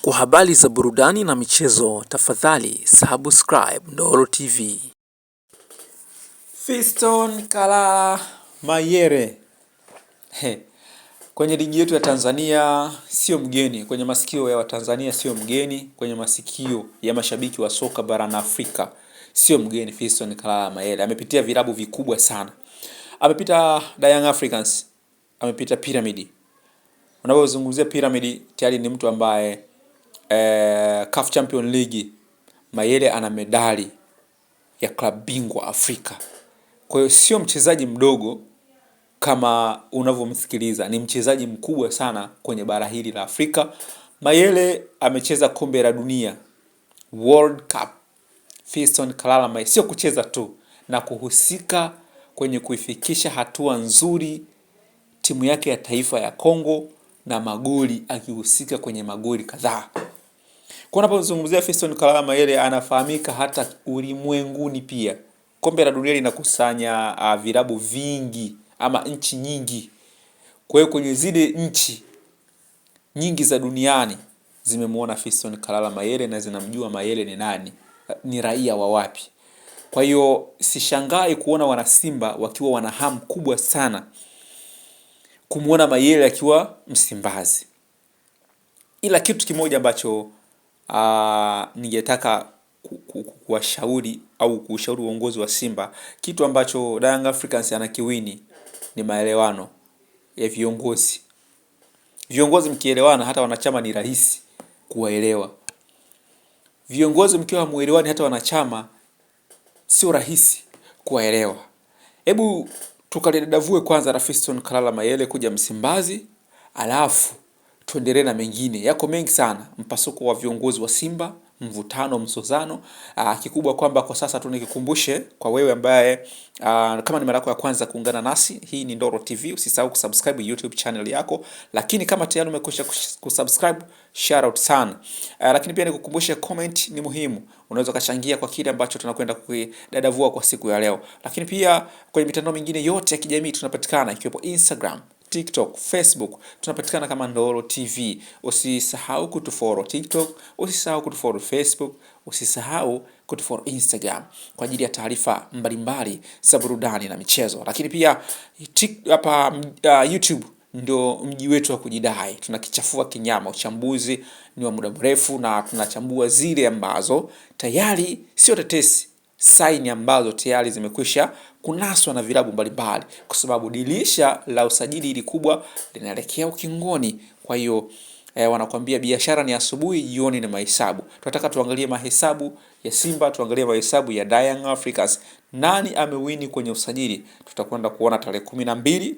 Kwa habari za burudani na michezo, tafadhali subscribe Ndolo TV. Fiston Kalala Mayele kwenye ligi yetu ya Tanzania sio mgeni, kwenye masikio ya Watanzania sio mgeni, kwenye masikio ya mashabiki wa soka barani Afrika sio mgeni. Fiston Kalala Mayele amepitia vilabu vikubwa sana. Amepita Young Africans, amepita Pyramid. Unapozungumzia Pyramid, tayari ni mtu ambaye CAF Champions League Mayele ana medali ya klabu bingwa Afrika. Kwa hiyo sio mchezaji mdogo kama unavyomsikiliza, ni mchezaji mkubwa sana kwenye bara hili la Afrika. Mayele amecheza kombe la dunia, World Cup. Fiston Kalala Mayele sio kucheza tu na kuhusika kwenye kuifikisha hatua nzuri timu yake ya taifa ya Kongo, na magoli, akihusika kwenye magoli kadhaa. Kwa unapozungumzia Fiston Kalala Mayele, anafahamika hata ulimwenguni pia. Kombe la dunia linakusanya vilabu vingi ama nchi nyingi. Kwa hiyo kwenye zile nchi nyingi za duniani zimemuona Fiston Kalala Mayele na zinamjua Mayele ni nani, ni raia wa wapi. Kwa hiyo sishangai kuona wana Simba wakiwa wana hamu kubwa sana kumuona Mayele akiwa Msimbazi. Ila kitu kimoja ambacho ningetaka kuwashauri au kushauri uongozi wa Simba, kitu ambacho Young Africans anakiwini ni maelewano ya viongozi. Viongozi mkielewana, hata wanachama ni rahisi kuwaelewa. Viongozi mkiwa hamuelewani, hata wanachama sio rahisi kuwaelewa. Hebu tukalidadavue kwanza na Fiston Kalala Mayele kuja Msimbazi, alafu tuendelee na mengine. Yako mengi sana, mpasuko wa viongozi wa Simba, mvutano, msozano. Kikubwa kwamba kwa sasa tu nikikumbushe kwa wewe ambaye kama ni mara yako ya kwanza kuungana nasi, hii ni Ndolo TV, usisahau kusubscribe YouTube channel yako. Lakini kama tayari umekwisha kusubscribe, shout out sana. Lakini pia nikukumbushe, comment ni muhimu. Unaweza kachangia kwa kile ambacho tunakwenda kudadavua kwa siku ya leo. Lakini pia kwenye mitandao mingine yote ya kijamii tunapatikana, ikiwepo Instagram, TikTok, Facebook, tunapatikana kama Ndolo TV. Usisahau kutufollow TikTok, usisahau kutufollow Facebook, usisahau kutufollow Instagram kwa ajili ya taarifa mbalimbali za burudani na michezo. Lakini pia hapa YouTube ndio mji wetu wa kujidai. Tunakichafua kinyama, uchambuzi ni wa muda mrefu na tunachambua zile ambazo tayari sio tetesi, saini ambazo tayari zimekwisha kunaswa na vilabu mbalimbali, kwa sababu dirisha la usajili hili kubwa linaelekea ukingoni. Kwa hiyo wanakuambia biashara ni asubuhi, jioni ni mahesabu. Tunataka tuangalie mahesabu ya Simba, tuangalie mahesabu ya Young Africans. Nani amewini kwenye usajili? Tutakwenda kuona tarehe 12.